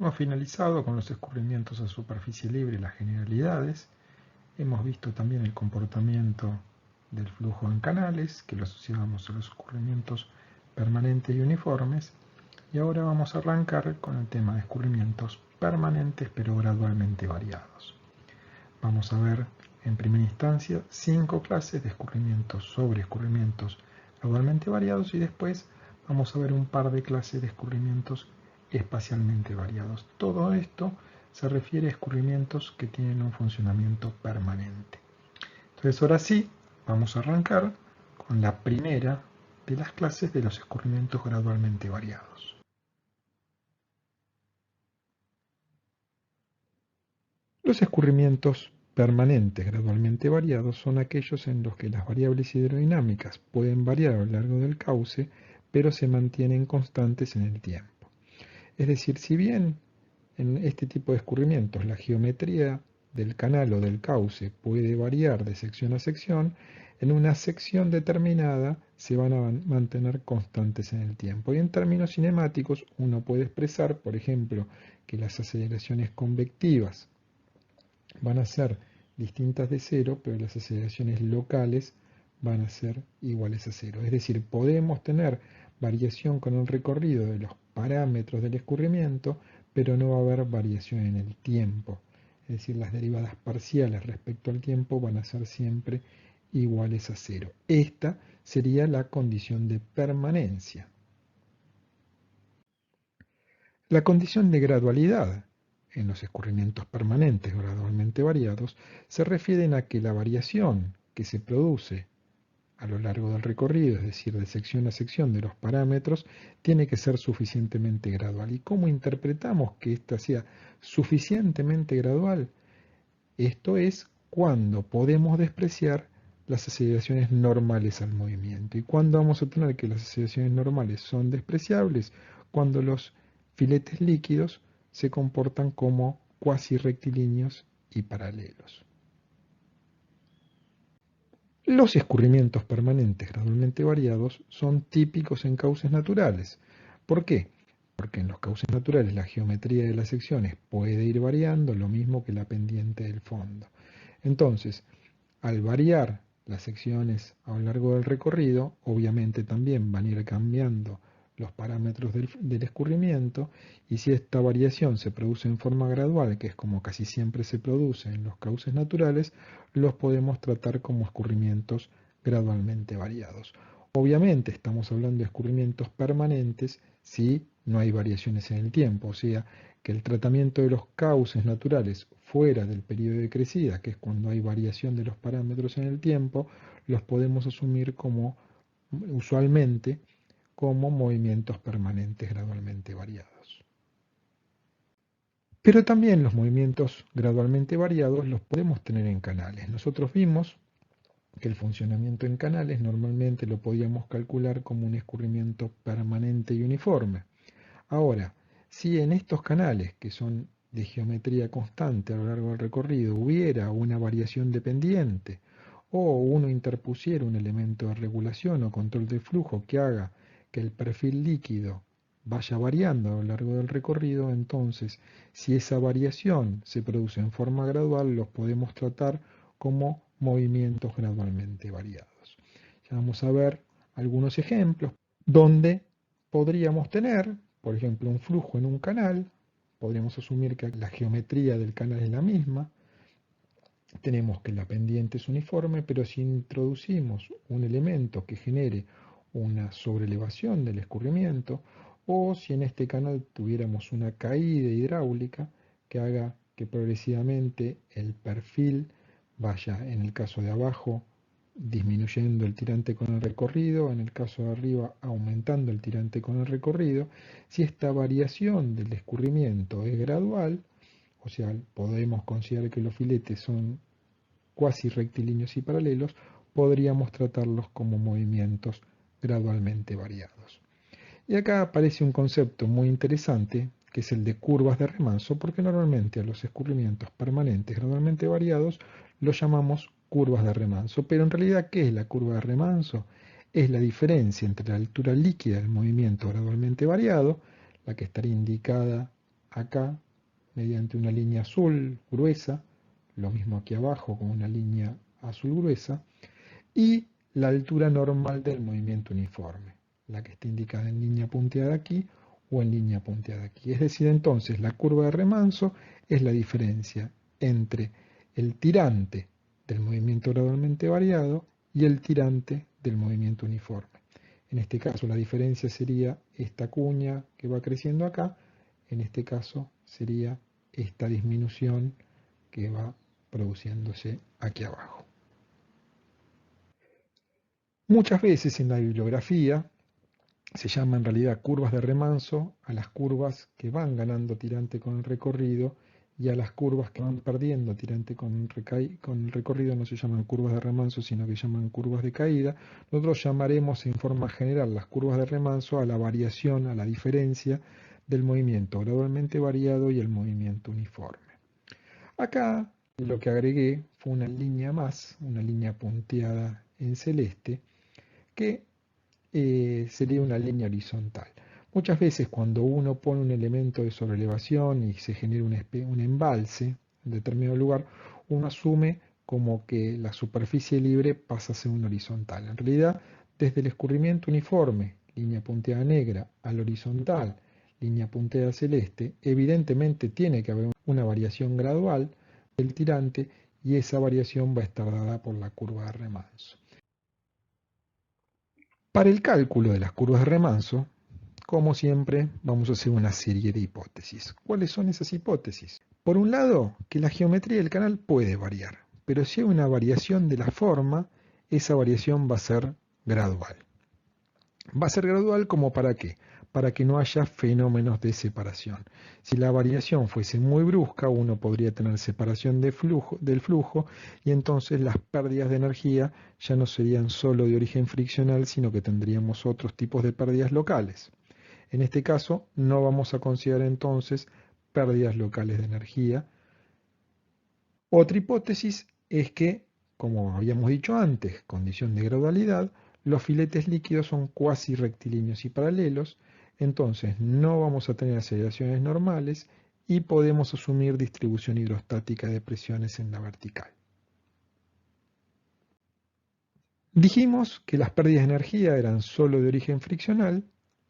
Hemos finalizado con los escurrimientos a superficie libre y las generalidades. Hemos visto también el comportamiento del flujo en canales, que lo asociábamos a los escurrimientos permanentes y uniformes. Y ahora vamos a arrancar con el tema de escurrimientos permanentes pero gradualmente variados. Vamos a ver en primera instancia 5 clases de escurrimientos sobre escurrimientos gradualmente variados y después vamos a ver un par de clases de escurrimientos espacialmente variados. Todo esto se refiere a escurrimientos que tienen un funcionamiento permanente. Entonces ahora sí, vamos a arrancar con la primera de las clases de los escurrimientos gradualmente variados. Los escurrimientos permanentes gradualmente variados son aquellos en los que las variables hidrodinámicas pueden variar a lo largo del cauce, pero se mantienen constantes en el tiempo. Es decir, si bien en este tipo de escurrimientos la geometría del canal o del cauce puede variar de sección a sección, en una sección determinada se van a mantener constantes en el tiempo. Y en términos cinemáticos uno puede expresar, por ejemplo, que las aceleraciones convectivas van a ser distintas de cero, pero las aceleraciones locales van a ser iguales a cero. Es decir, podemos tener variación con el recorrido de los parámetros del escurrimiento, pero no va a haber variación en el tiempo. Es decir, las derivadas parciales respecto al tiempo van a ser siempre iguales a cero. Esta sería la condición de permanencia. La condición de gradualidad en los escurrimientos permanentes gradualmente variados se refieren a que la variación que se produce a lo largo del recorrido, es decir, de sección a sección de los parámetros, tiene que ser suficientemente gradual. ¿Y cómo interpretamos que ésta sea suficientemente gradual? Esto es cuando podemos despreciar las aceleraciones normales al movimiento. ¿Y cuándo vamos a tener que las aceleraciones normales son despreciables? Cuando los filetes líquidos se comportan como cuasi rectilíneos y paralelos. Los escurrimientos permanentes gradualmente variados son típicos en cauces naturales. ¿Por qué? Porque en los cauces naturales la geometría de las secciones puede ir variando, lo mismo que la pendiente del fondo. Entonces, al variar las secciones a lo largo del recorrido, obviamente también van a ir cambiando los parámetros del escurrimiento, y si esta variación se produce en forma gradual, que es como casi siempre se produce en los cauces naturales, los podemos tratar como escurrimientos gradualmente variados. Obviamente estamos hablando de escurrimientos permanentes si no hay variaciones en el tiempo, o sea que el tratamiento de los cauces naturales fuera del periodo de crecida, que es cuando hay variación de los parámetros en el tiempo, los podemos asumir como usualmente como movimientos permanentes gradualmente variados. Pero también los movimientos gradualmente variados los podemos tener en canales. Nosotros vimos que el funcionamiento en canales normalmente lo podíamos calcular como un escurrimiento permanente y uniforme. Ahora, si en estos canales, que son de geometría constante a lo largo del recorrido, hubiera una variación dependiente o uno interpusiera un elemento de regulación o control de flujo que haga que el perfil líquido vaya variando a lo largo del recorrido, entonces si esa variación se produce en forma gradual, los podemos tratar como movimientos gradualmente variados. Ya vamos a ver algunos ejemplos donde podríamos tener, por ejemplo, un flujo en un canal. Podríamos asumir que la geometría del canal es la misma. Tenemos que la pendiente es uniforme, pero si introducimos un elemento que genere una sobrelevación del escurrimiento, o si en este canal tuviéramos una caída hidráulica que haga que progresivamente el perfil vaya, en el caso de abajo, disminuyendo el tirante con el recorrido, en el caso de arriba aumentando el tirante con el recorrido, si esta variación del escurrimiento es gradual, o sea, podemos considerar que los filetes son cuasi rectilíneos y paralelos, podríamos tratarlos como movimientos gradualmente variados. Y acá aparece un concepto muy interesante, que es el de curvas de remanso, porque normalmente a los escurrimientos permanentes gradualmente variados los llamamos curvas de remanso. Pero en realidad, ¿qué es la curva de remanso? Es la diferencia entre la altura líquida del movimiento gradualmente variado, la que estaría indicada acá mediante una línea azul gruesa, lo mismo aquí abajo con una línea azul gruesa, y la altura normal del movimiento uniforme, la que está indicada en línea punteada aquí o en línea punteada aquí. Es decir, entonces la curva de remanso es la diferencia entre el tirante del movimiento gradualmente variado y el tirante del movimiento uniforme. En este caso la diferencia sería esta cuña que va creciendo acá, en este caso sería esta disminución que va produciéndose aquí abajo. Muchas veces en la bibliografía se llama en realidad curvas de remanso a las curvas que van ganando tirante con el recorrido, y a las curvas que van perdiendo tirante con el recorrido no se llaman curvas de remanso, sino que se llaman curvas de caída. Nosotros llamaremos en forma general las curvas de remanso a la variación, a la diferencia del movimiento gradualmente variado y el movimiento uniforme. Acá lo que agregué fue una línea más, una línea punteada en celeste, que sería una línea horizontal. Muchas veces cuando uno pone un elemento de sobrelevación y se genera un embalse en determinado lugar, uno asume como que la superficie libre pasa a ser una horizontal. En realidad, desde el escurrimiento uniforme, línea punteada negra, al horizontal, línea punteada celeste, evidentemente tiene que haber una variación gradual del tirante, y esa variación va a estar dada por la curva de remanso. Para el cálculo de las curvas de remanso, como siempre, vamos a hacer una serie de hipótesis. ¿Cuáles son esas hipótesis? Por un lado, que la geometría del canal puede variar, pero si hay una variación de la forma, esa variación va a ser gradual. Va a ser gradual como para qué? Para que no haya fenómenos de separación. Si la variación fuese muy brusca, uno podría tener separación del flujo, y entonces las pérdidas de energía ya no serían solo de origen friccional, sino que tendríamos otros tipos de pérdidas locales. En este caso, no vamos a considerar entonces pérdidas locales de energía. Otra hipótesis es que, como habíamos dicho antes, condición de gradualidad, los filetes líquidos son cuasi rectilíneos y paralelos, entonces no vamos a tener aceleraciones normales y podemos asumir distribución hidrostática de presiones en la vertical. Dijimos que las pérdidas de energía eran solo de origen friccional,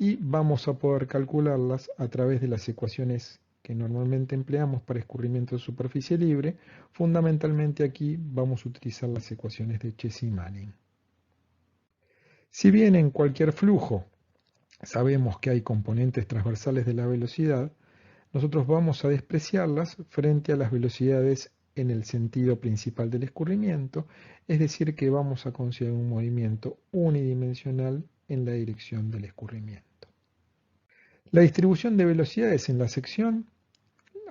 y vamos a poder calcularlas a través de las ecuaciones que normalmente empleamos para escurrimiento de superficie libre. Fundamentalmente aquí vamos a utilizar las ecuaciones de Chesi-Manning. Si bien en cualquier flujo sabemos que hay componentes transversales de la velocidad, nosotros vamos a despreciarlas frente a las velocidades en el sentido principal del escurrimiento, es decir, que vamos a considerar un movimiento unidimensional en la dirección del escurrimiento. La distribución de velocidades en la sección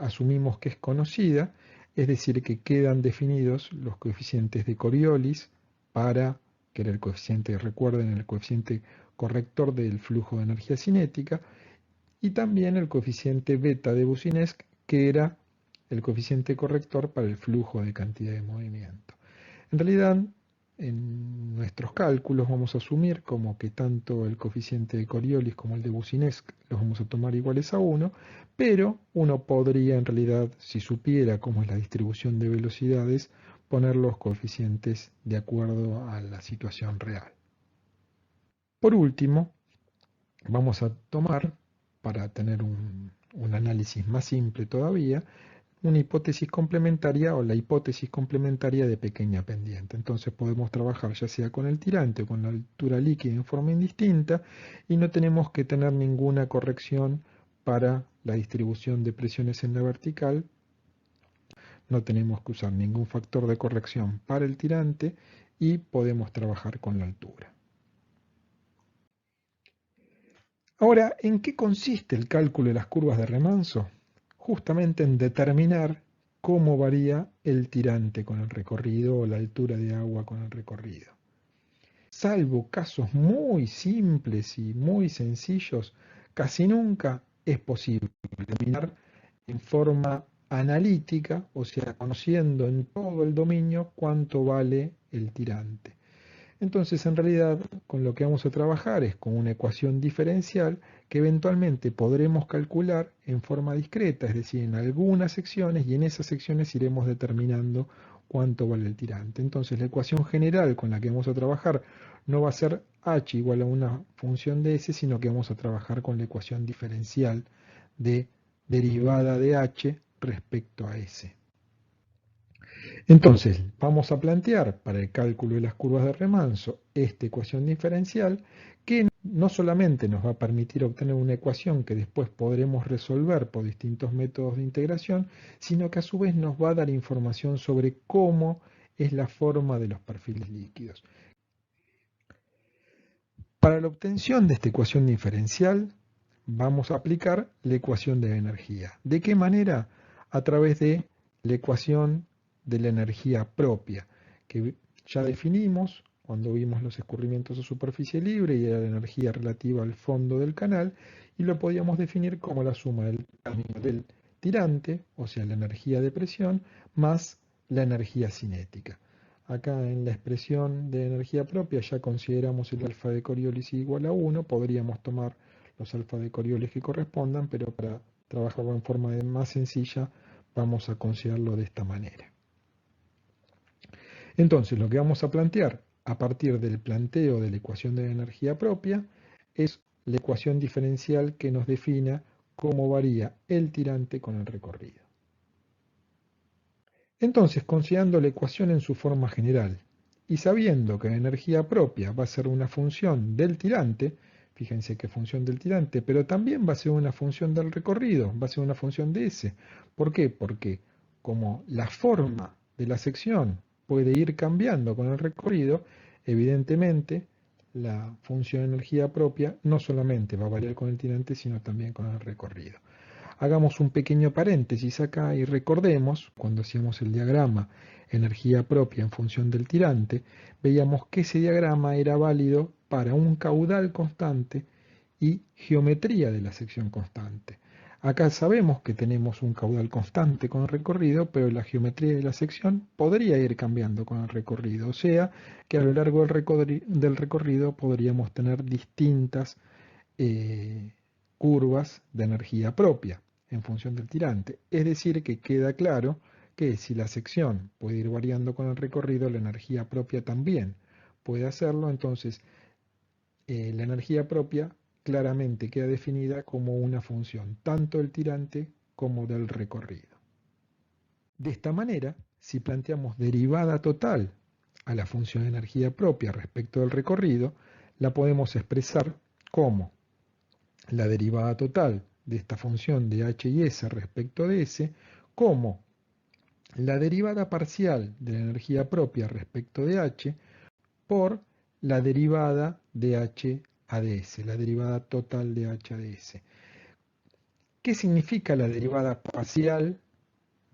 asumimos que es conocida, es decir, que quedan definidos los coeficientes de Coriolis para, que era el coeficiente, recuerden, el coeficiente corrector del flujo de energía cinética, y también el coeficiente beta de Boussinesq, que era el coeficiente corrector para el flujo de cantidad de movimiento. En realidad, en nuestros cálculos vamos a asumir como que tanto el coeficiente de Coriolis como el de Boussinesq los vamos a tomar iguales a 1, pero uno podría en realidad, si supiera cómo es la distribución de velocidades, poner los coeficientes de acuerdo a la situación real. Por último, vamos a tomar, para tener un análisis más simple todavía, una hipótesis complementaria o la hipótesis complementaria de pequeña pendiente. Entonces podemos trabajar ya sea con el tirante o con la altura líquida en forma indistinta, y no tenemos que tener ninguna corrección para la distribución de presiones en la vertical. No tenemos que usar ningún factor de corrección para el tirante y podemos trabajar con la altura. Ahora, ¿en qué consiste el cálculo de las curvas de remanso? Justamente en determinar cómo varía el tirante con el recorrido o la altura de agua con el recorrido. Salvo casos muy simples y muy sencillos, casi nunca es posible determinar en forma analítica, o sea, conociendo en todo el dominio cuánto vale el tirante. Entonces, en realidad, con lo que vamos a trabajar es con una ecuación diferencial que eventualmente podremos calcular en forma discreta, es decir, en algunas secciones, y en esas secciones iremos determinando cuánto vale el tirante. Entonces, la ecuación general con la que vamos a trabajar no va a ser h igual a una función de s, sino que vamos a trabajar con la ecuación diferencial de derivada de h respecto a s. Entonces, vamos a plantear para el cálculo de las curvas de remanso esta ecuación diferencial que no solamente nos va a permitir obtener una ecuación que después podremos resolver por distintos métodos de integración, sino que a su vez nos va a dar información sobre cómo es la forma de los perfiles líquidos. Para la obtención de esta ecuación diferencial, vamos a aplicar la ecuación de la energía. ¿De qué manera? A través de la ecuación de la energía propia, que ya definimos cuando vimos los escurrimientos a superficie libre y era la energía relativa al fondo del canal, y lo podíamos definir como la suma del término del tirante, o sea, la energía de presión, más la energía cinética. Acá en la expresión de energía propia ya consideramos el alfa de Coriolis igual a 1, podríamos tomar los alfa de Coriolis que correspondan, pero para trabajarlo en forma más sencilla vamos a considerarlo de esta manera. Entonces lo que vamos a plantear a partir del planteo de la ecuación de la energía propia es la ecuación diferencial que nos defina cómo varía el tirante con el recorrido. Entonces, considerando la ecuación en su forma general y sabiendo que la energía propia va a ser una función del tirante, fíjense que función del tirante, pero también va a ser una función del recorrido, va a ser una función de S. ¿Por qué? Porque como la forma de la sección puede ir cambiando con el recorrido, evidentemente la función de energía propia no solamente va a variar con el tirante, sino también con el recorrido. Hagamos un pequeño paréntesis acá y recordemos, cuando hacíamos el diagrama energía propia en función del tirante, veíamos que ese diagrama era válido para un caudal constante y geometría de la sección constante. Acá sabemos que tenemos un caudal constante con el recorrido, pero la geometría de la sección podría ir cambiando con el recorrido, o sea que a lo largo del recorrido podríamos tener distintas curvas de energía propia en función del tirante. Es decir, que queda claro que si la sección puede ir variando con el recorrido, la energía propia también puede hacerlo. Entonces, la energía propia claramente queda definida como una función tanto del tirante como del recorrido. De esta manera, si planteamos derivada total a la función de energía propia respecto del recorrido, la podemos expresar como la derivada total de esta función de h y s respecto de s como la derivada parcial de la energía propia respecto de h por la derivada de h a ds, la derivada total de h a ds. ¿Qué significa la derivada parcial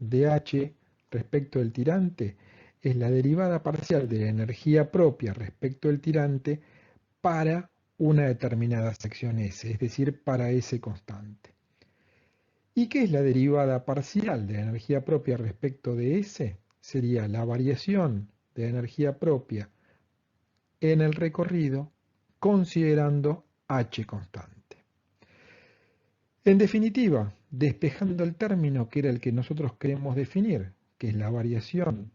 de h respecto del tirante? Es la derivada parcial de la energía propia respecto del tirante para una determinada sección S, es decir, para S constante. ¿Y qué es la derivada parcial de la energía propia respecto de S? Sería la variación de la energía propia en el recorrido considerando H constante. En definitiva, despejando el término que era el que nosotros queremos definir, que es la variación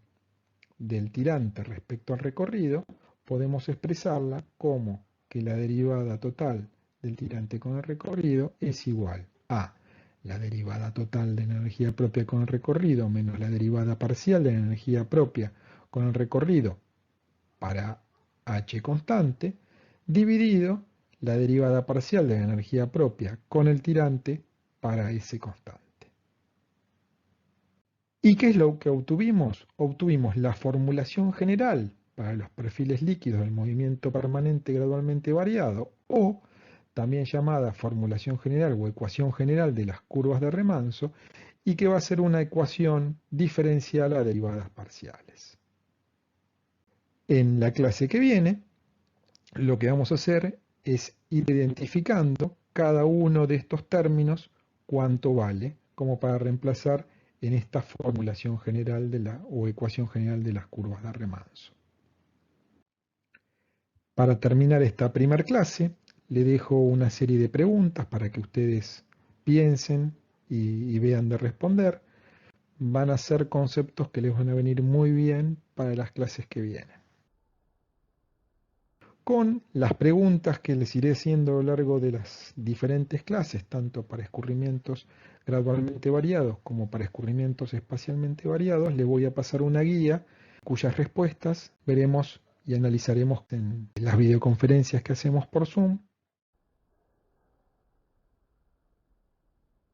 del tirante respecto al recorrido, podemos expresarla como que la derivada total del tirante con el recorrido es igual a la derivada total de la energía propia con el recorrido menos la derivada parcial de la energía propia con el recorrido para h constante, dividido la derivada parcial de la energía propia con el tirante para s constante. ¿Y qué es lo que obtuvimos? Obtuvimos la formulación general para los perfiles líquidos del movimiento permanente gradualmente variado, o también llamada formulación general o ecuación general de las curvas de remanso, y que va a ser una ecuación diferencial a derivadas parciales. En la clase que viene, lo que vamos a hacer es ir identificando cada uno de estos términos cuánto vale, como para reemplazar en esta formulación general o ecuación general de las curvas de remanso. Para terminar esta primera clase, le dejo una serie de preguntas para que ustedes piensen y vean de responder. Van a ser conceptos que les van a venir muy bien para las clases que vienen. Con las preguntas que les iré haciendo a lo largo de las diferentes clases, tanto para escurrimientos gradualmente variados como para escurrimientos espacialmente variados, les voy a pasar una guía cuyas respuestas veremos y analizaremos en las videoconferencias que hacemos por Zoom